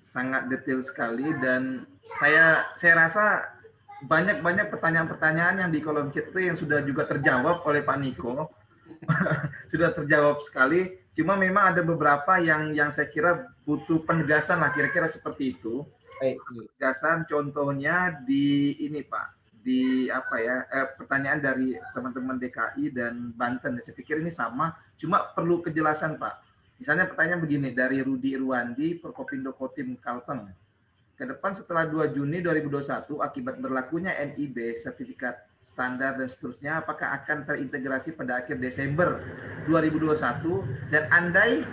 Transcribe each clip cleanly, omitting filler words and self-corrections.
sangat detail sekali dan saya rasa banyak pertanyaan-pertanyaan yang di kolom chat itu yang sudah juga terjawab oleh Pak Niko. Sudah terjawab sekali. Cuma memang ada beberapa yang saya kira butuh penegasan lah, kira-kira seperti itu. Penegasan contohnya di ini Pak, di apa ya, pertanyaan dari teman-teman DKI dan Banten. Saya pikir ini sama, cuma perlu kejelasan Pak. Misalnya pertanyaan begini dari Rudi Irwandi, Perkopindo Kotim Kalteng. Ke depan setelah 2 Juni 2021 akibat berlakunya NIB, sertifikat standar dan seterusnya, apakah akan terintegrasi pada akhir Desember 2021 dan andai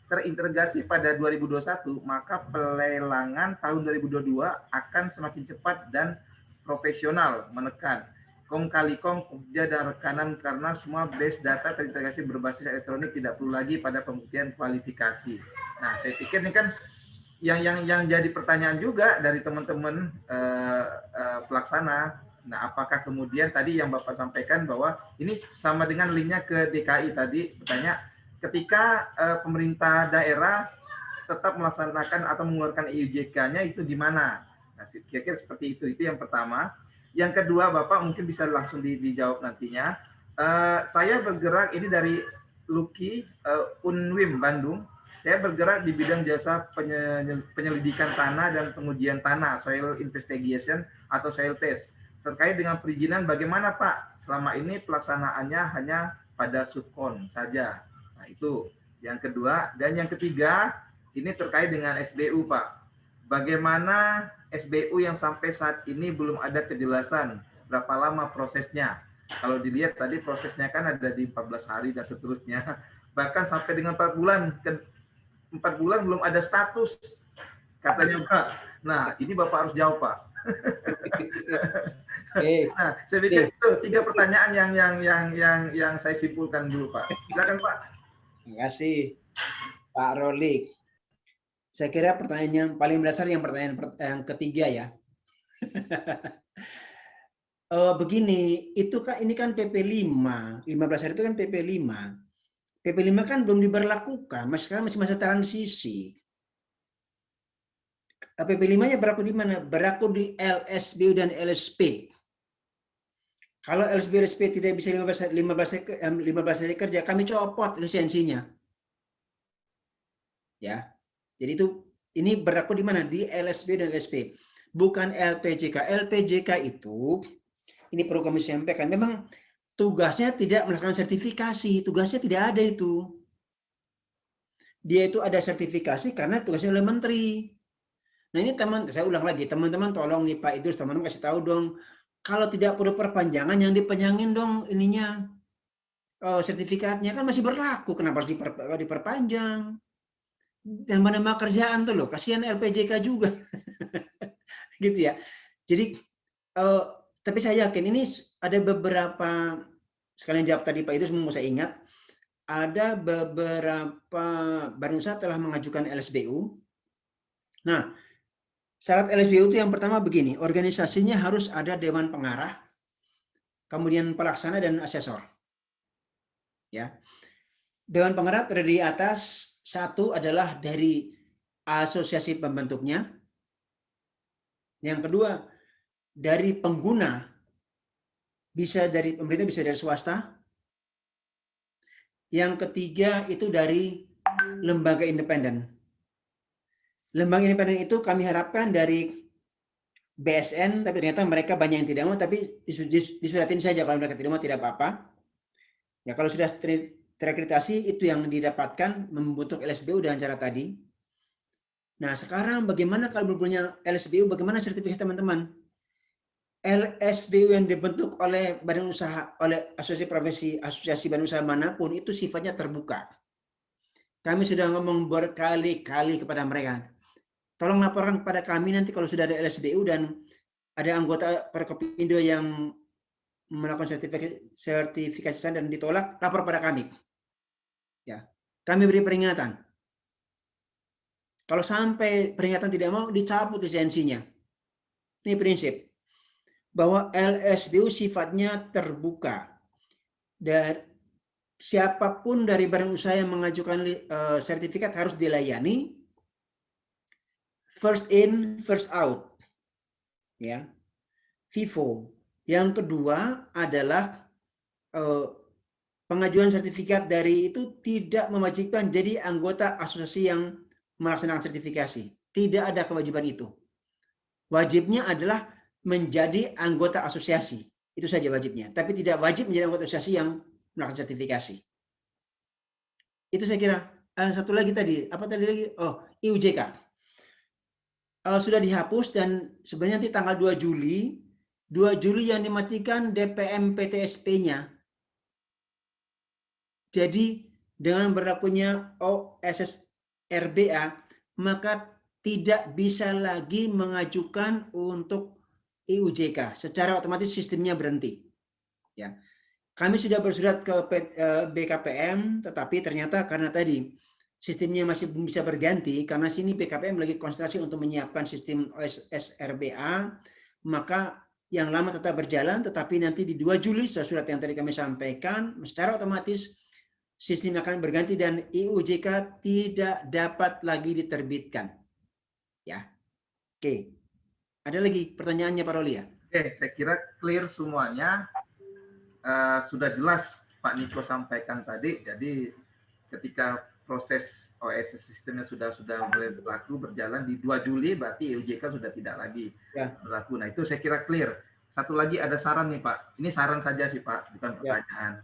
terintegrasi pada 2021, maka pelelangan tahun 2022 akan semakin cepat dan profesional, menekan kong kali kong kerja dan rekanan karena semua base data terintegrasi berbasis elektronik, tidak perlu lagi pada pembuktian kualifikasi. Nah, saya pikir ini kan yang jadi pertanyaan juga dari teman-teman pelaksana. Nah, apakah kemudian tadi yang Bapak sampaikan bahwa ini sama dengan linknya ke DKI tadi, bertanya ketika pemerintah daerah tetap melaksanakan atau mengeluarkan IUJK-nya itu gimana? Nah, kira-kira seperti itu. Itu yang pertama. Yang kedua, Bapak mungkin bisa langsung dijawab nantinya. Saya bergerak ini dari Luki Unwim Bandung. Saya bergerak di bidang jasa penyelidikan tanah dan pengujian tanah, soil investigation atau soil test. Terkait dengan perizinan, bagaimana Pak? Selama ini pelaksanaannya hanya pada subkon saja. Nah, itu yang kedua. Dan yang ketiga, ini terkait dengan SBU Pak. Bagaimana SBU yang sampai saat ini belum ada kejelasan berapa lama prosesnya? Kalau dilihat tadi prosesnya kan ada di 14 hari dan seterusnya. Bahkan sampai dengan 4 bulan 4 bulan belum ada status katanya Pak. Nah, ini Bapak harus jawab Pak. Nah, saya pikir itu 3 pertanyaan yang saya simpulkan dulu Pak. Silakan Pak. Terima kasih Pak Rolik. Saya kira pertanyaan yang paling mendasar yang pertanyaan yang ketiga ya. Begini, itu kan ini kan PP 5, 15 hari itu kan PP 5. PP 5 kan belum diberlakukan, sekarang masih masa transisi. PP 5-nya berlaku di mana? Berlaku di LSBU dan LSP. Kalau LSBU LSP tidak bisa 15 hari kerja, kami copot lisensinya. Ya. Jadi ini berlaku di mana? Di LSBU dan LSP. Bukan LPJK. LPJK itu ini perlu kami sampaikan, memang tugasnya tidak melaksanakan sertifikasi, tugasnya tidak ada itu. Dia itu ada sertifikasi karena tugasnya oleh menteri. Nah ini saya ulang lagi, teman-teman tolong nih Pak Idrus, teman-teman kasih tahu dong, kalau tidak perlu perpanjangan yang dipanjangin dong ininya, sertifikatnya kan masih berlaku, kenapa harus diperpanjang? Dan mana kerjaan tuh loh, kasihan LPJK juga. Gitu ya. Jadi tapi saya yakin ini ada beberapa, sekalian jawab tadi Pak Idrus, mau saya ingat, ada beberapa badan usaha telah mengajukan LSBU. Nah, syarat LSBU itu yang pertama begini, organisasinya harus ada dewan pengarah, kemudian pelaksana dan asesor. Ya. Dewan pengarah terdiri atas, satu adalah dari asosiasi pembentuknya. Yang kedua, dari pengguna, bisa dari pemerintah, bisa dari swasta. Yang ketiga itu dari lembaga independen. Lembaga independen itu kami harapkan dari BSN, tapi ternyata mereka banyak yang tidak mau, tapi disuratin saja, kalau mereka tidak mau tidak apa-apa. Ya kalau sudah terakreditasi itu yang didapatkan membentuk LSBU dengan cara tadi. Nah sekarang bagaimana kalau belum punya LSBU, bagaimana sertifikasi teman-teman? LSBU yang dibentuk oleh badan usaha, oleh asosiasi badan usaha manapun itu sifatnya terbuka. Kami sudah ngomong berkali-kali kepada mereka, tolong laporkan kepada kami nanti kalau sudah ada LSBU dan ada anggota Perkopindo yang melakukan sertifikasi dan ditolak, lapor pada kami. Ya, kami beri peringatan. Kalau sampai peringatan tidak mau, dicabut lisensinya. Ini prinsip bahwa LSBU sifatnya terbuka dan siapapun dari badan usaha yang mengajukan sertifikat harus dilayani, first in, first out. Ya, FIFO. Yang kedua adalah pengajuan sertifikat dari itu tidak mewajibkan jadi anggota asosiasi yang melaksanakan sertifikasi. Tidak ada kewajiban itu. Wajibnya adalah menjadi anggota asosiasi. Itu saja wajibnya. Tapi tidak wajib menjadi anggota asosiasi yang melakukan sertifikasi. Itu saya kira. Satu lagi tadi, apa tadi lagi? Oh, IUJK. Sudah dihapus dan sebenarnya nanti tanggal 2 Juli yang dimatikan DPM PTSP-nya. Jadi dengan berlakunya OSS RBA, maka tidak bisa lagi mengajukan untuk IUJK. Secara otomatis sistemnya berhenti. Ya. Kami sudah bersurat ke BKPM, tetapi ternyata karena tadi sistemnya masih belum bisa berganti, karena sini BKPM lagi konsentrasi untuk menyiapkan sistem OSS RBA, maka yang lama tetap berjalan, tetapi nanti di 2 Juli, surat yang tadi kami sampaikan, secara otomatis sistem akan berganti dan IUJK tidak dapat lagi diterbitkan. Ya, oke. Ada lagi pertanyaannya Pak Roli ya? Oke, saya kira clear semuanya. Sudah jelas Pak Niko sampaikan tadi. Jadi ketika proses OSS sistemnya sudah mulai berlaku berjalan di 2 Juli, berarti IUJK sudah tidak lagi berlaku. Nah itu saya kira clear. Satu lagi ada saran nih Pak. Ini saran saja sih Pak, bukan pertanyaan.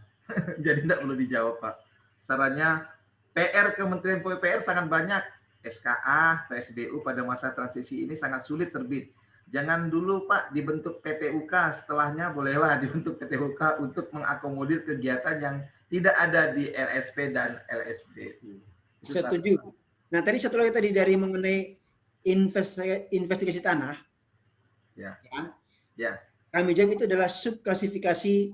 Jadi tidak perlu dijawab Pak. Sarannya PR Kementerian PUPR sangat banyak. SKA, PSBU pada masa transisi ini sangat sulit terbit. Jangan dulu Pak dibentuk PTUK, setelahnya bolehlah dibentuk PTUK untuk mengakomodir kegiatan yang tidak ada di LSP dan LSBU. Setuju. Nah tadi satu lagi tadi dari mengenai investigasi tanah. Ya. Kami jawab itu adalah subklasifikasi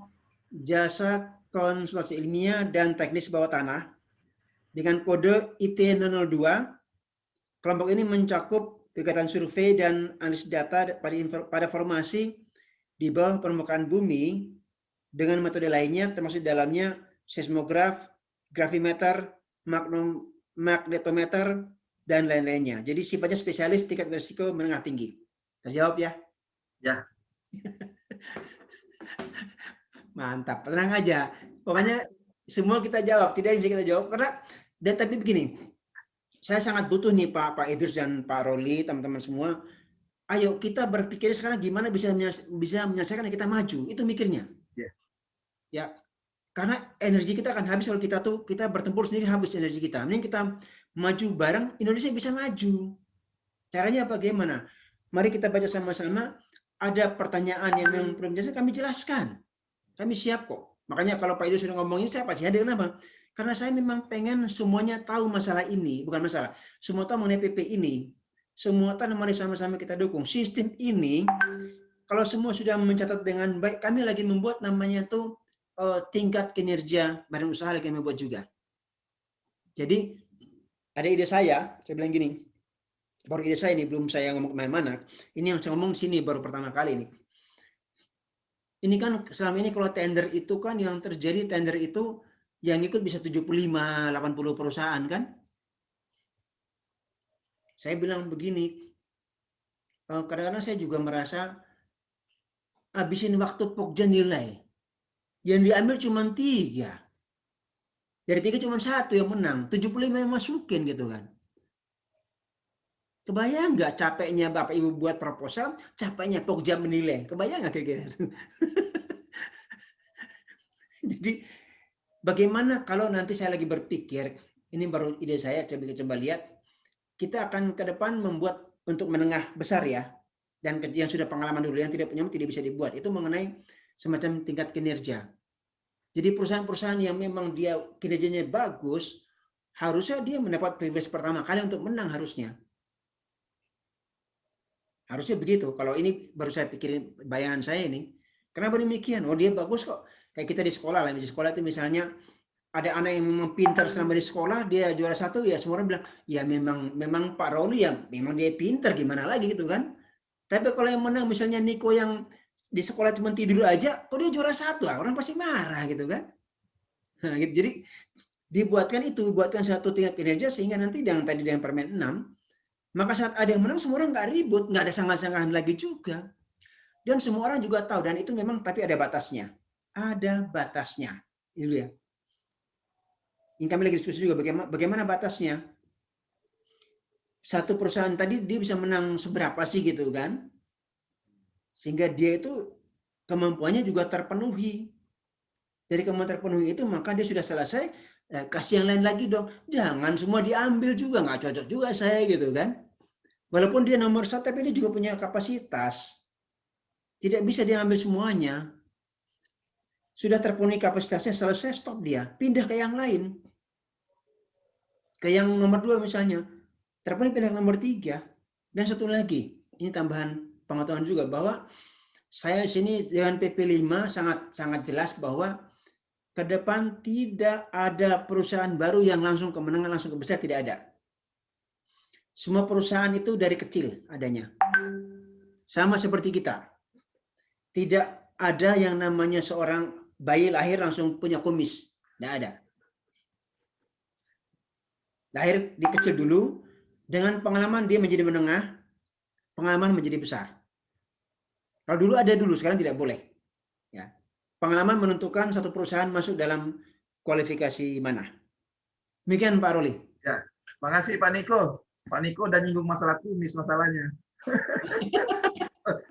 jasa konsultasi ilmiah dan teknis bawah tanah dengan kode IT002. Kelompok ini mencakup kegiatan survei dan analisis data pada formasi di bawah permukaan bumi dengan metode lainnya termasuk dalamnya seismograf, gravimeter, magnetometer, dan lain-lainnya. Jadi sifatnya spesialis tingkat risiko menengah tinggi. Terjawab ya? Ya. Mantap, tenang aja. Pokoknya semua kita jawab, tidak bisa kita jawab karena dan tapi begini, saya sangat butuh nih Pak Idrus dan Pak Roli, teman-teman semua. Ayo kita berpikir sekarang gimana bisa menyelesaikan kita maju. Itu mikirnya. Ya. Karena energi kita akan habis kalau kita bertempur sendiri habis energi kita. Mending kita maju bareng, Indonesia bisa maju. Caranya bagaimana? Mari kita baca sama-sama. Ada pertanyaan yang memang belum jelas, kami jelaskan. Kami siap kok. Makanya kalau Pak Idrus sudah ngomongin, saya pasti hadir. Kenapa? Karena saya memang pengen semuanya tahu masalah ini. Bukan masalah. Semua tahu mengenai PP ini. Semua tahu, mari sama-sama kita dukung. Sistem ini, kalau semua sudah mencatat dengan baik, kami lagi membuat namanya tuh tingkat kinerja badan usaha lagi kami buat juga. Jadi, ada ide saya bilang gini, baru ide saya ini, belum saya ngomong kemana-mana. Ini yang saya ngomong sini baru pertama kali ini. Ini kan selama ini kalau tender itu kan yang terjadi tender itu yang ikut bisa 75-80 perusahaan kan. Saya bilang begini, kadang-kadang saya juga merasa habisin waktu Pokja nilai. Yang diambil cuma 3. Dari 3 cuma 1 yang menang, 75 yang masukin gitu kan. Kebayang nggak capeknya Bapak Ibu buat proposal, capeknya Pokja menilai. Kebayang nggak kayak gitu? Jadi bagaimana kalau nanti saya lagi berpikir, ini baru ide saya, coba lihat, kita akan ke depan membuat untuk menengah besar ya, dan yang sudah pengalaman dulu, yang tidak punya tidak bisa dibuat, itu mengenai semacam tingkat kinerja. Jadi perusahaan-perusahaan yang memang dia kinerjanya bagus, harusnya dia mendapat privilege pertama kali untuk menang harusnya. Harusnya begitu. Kalau ini baru saya pikirin bayangan saya ini. Kenapa demikian? Oh dia bagus kok. Kayak kita di sekolah lah. Di sekolah itu misalnya ada anak yang memang pintar selama di sekolah, dia juara 1, ya semua orang bilang, ya memang Pak Roli ya, memang dia pintar, gimana lagi gitu kan. Tapi kalau yang menang misalnya Niko yang di sekolah cuma tidur aja, kok dia juara 1, orang pasti marah gitu kan. Nah, gitu. Jadi dibuatkan satu tingkat kinerja sehingga nanti dengan Permen 6 Maka saat ada yang menang, semua orang nggak ribut, nggak ada sanggahan-sanggahan lagi juga. Dan semua orang juga tahu, dan itu memang tapi ada batasnya. Ada batasnya. Itu ya. Ini kami lagi diskusi juga bagaimana batasnya. Satu perusahaan tadi dia bisa menang seberapa sih gitu kan? Sehingga dia itu kemampuannya juga terpenuhi. Dari kemampuan terpenuhi itu maka dia sudah selesai, kasih yang lain lagi dong. Jangan semua diambil juga, nggak cocok juga saya gitu kan. Walaupun dia nomor satu, tapi dia juga punya kapasitas. Tidak bisa diambil semuanya. Sudah terpenuhi kapasitasnya, selesai, stop dia. Pindah ke yang lain. Ke yang nomor 2 misalnya. Terpenuhi, pindah ke nomor 3. Dan satu lagi, ini tambahan pengetahuan juga, bahwa saya sini dengan PP5 sangat jelas bahwa ke depan tidak ada perusahaan baru yang langsung kemenangan, langsung ke besar, tidak ada. Semua perusahaan itu dari kecil adanya. Sama seperti kita. Tidak ada yang namanya seorang bayi lahir langsung punya kumis. Tidak ada. Lahir di kecil dulu, dengan pengalaman dia menjadi menengah, pengalaman menjadi besar. Kalau dulu ada dulu, sekarang tidak boleh. Ya. Pengalaman menentukan satu perusahaan masuk dalam kualifikasi mana. Demikian Pak Roli. Ya, makasih Pak Niko. Pak Niko udah nyinggung masalah kumis masalahnya.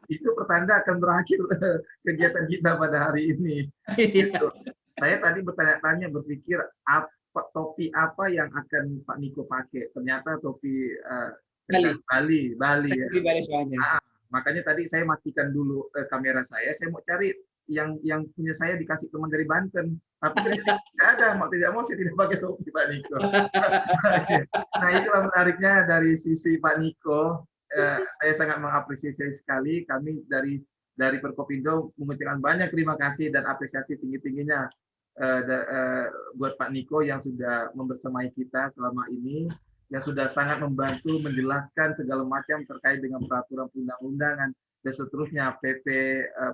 Itu pertanda akan berakhir kegiatan kita pada hari ini. Gitu. Saya tadi bertanya-tanya, berpikir topi apa yang akan Pak Niko pakai. Ternyata topi Bali ya. Makanya tadi saya matikan dulu kamera saya mau cari yang punya saya dikasih teman dari Banten. Tapi tidak ada, mau tidak mau saya tidak pakai topi Pak Niko. Nah, itulah menariknya dari sisi Pak Niko. Saya sangat mengapresiasi sekali. Kami dari Perkopindo mengucapkan banyak terima kasih dan apresiasi tinggi-tingginya buat Pak Niko yang sudah membersamai kita selama ini, yang sudah sangat membantu menjelaskan segala macam terkait dengan peraturan undang-undangan dan seterusnya, PP,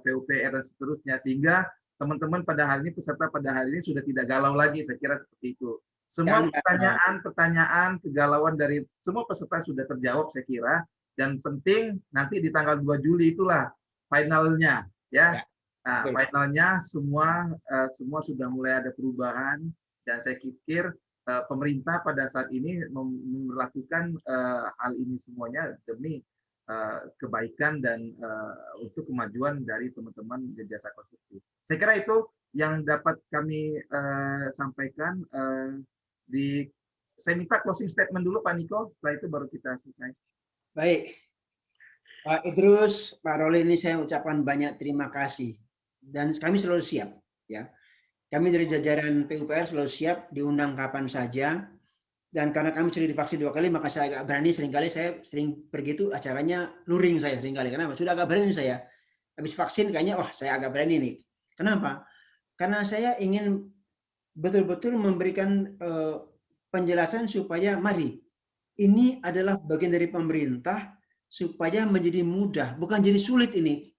PUPR dan seterusnya, sehingga teman-teman pada hari ini, peserta pada hari ini sudah tidak galau lagi, saya kira seperti itu. Semua pertanyaan, kegalauan dari semua peserta sudah terjawab, saya kira. Dan penting nanti di tanggal 2 Juli itulah finalnya, ya. Nah, finalnya semua sudah mulai ada perubahan, dan saya pikir pemerintah pada saat ini melakukan hal ini semuanya demi kebaikan dan untuk kemajuan dari teman-teman jasa konstruksi. Saya kira itu yang dapat kami sampaikan. Saya minta closing statement dulu Pak Niko, setelah itu baru kita selesai. Baik, Pak Idrus, Pak Roli, ini saya ucapkan banyak terima kasih dan kami selalu siap, ya. Kami dari jajaran PUPR selalu siap diundang kapan saja, dan karena kami sudah divaksin 2 kali maka saya agak berani, seringkali saya sering pergi itu acaranya luring saya seringkali, karena sudah agak berani saya. Habis vaksin kayaknya saya agak berani nih. Kenapa? Karena saya ingin betul-betul memberikan penjelasan supaya mari, ini adalah bagian dari pemerintah supaya menjadi mudah, bukan jadi sulit ini.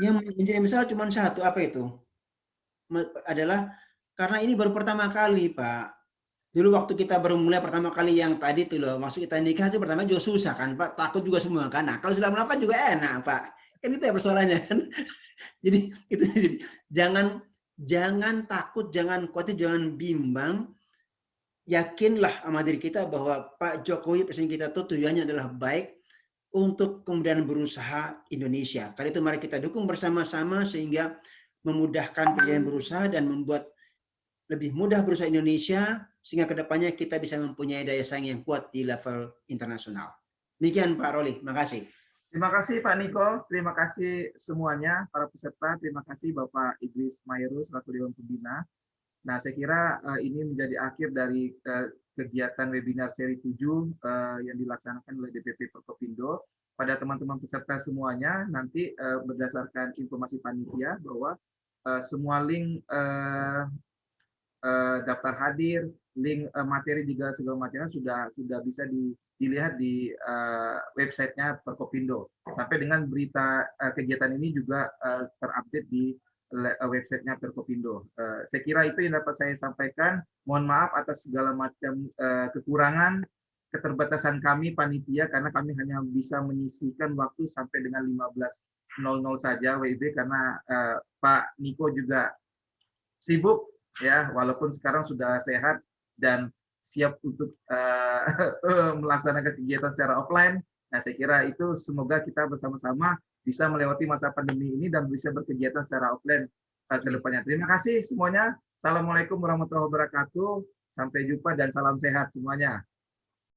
Yang menjadi masalah cuma satu, apa itu? Adalah karena ini baru pertama kali, Pak. Dulu waktu kita baru mulai pertama kali yang tadi tuh loh, maksud kita nikah itu pertama juga susah kan, Pak. Takut juga semua kan. Nah, kalau sudah melakukan juga enak, Pak. Kan itu ya persoalannya kan. Jadi itu jangan takut, jangan khawatir, jangan bimbang. Yakinlah sama diri kita bahwa Pak Jokowi presiden kita tuh tujuannya adalah baik untuk kemudian berusaha Indonesia. Karena itu mari kita dukung bersama-sama sehingga memudahkan perjalanan berusaha dan membuat lebih mudah berusaha Indonesia sehingga kedepannya kita bisa mempunyai daya saing yang kuat di level internasional. Demikian Pak Roli, makasih. Terima kasih Pak Niko, terima kasih semuanya para peserta, terima kasih Bapak Idris Maheru selaku Dewan Pembina. Nah, saya kira ini menjadi akhir dari kegiatan webinar seri 7 yang dilaksanakan oleh DPP Perkopindo. Pada teman-teman peserta semuanya, nanti berdasarkan informasi panitia bahwa semua link daftar hadir, link materi juga segala macamnya sudah bisa dilihat di websitenya Perkopindo. Sampai dengan berita kegiatan ini juga terupdate di websitenya Perkopindo. Saya kira itu yang dapat saya sampaikan. Mohon maaf atas segala macam kekurangan. keterbatasan kami panitia karena kami hanya bisa menyisihkan waktu sampai dengan 15.00 saja WIB karena Pak Niko juga sibuk ya, walaupun sekarang sudah sehat dan siap untuk melaksanakan kegiatan secara offline. Nah, saya kira itu semoga kita bersama-sama bisa melewati masa pandemi ini dan bisa berkegiatan secara offline ke depannya. Terima kasih semuanya. Assalamualaikum warahmatullahi wabarakatuh. Sampai jumpa dan salam sehat semuanya.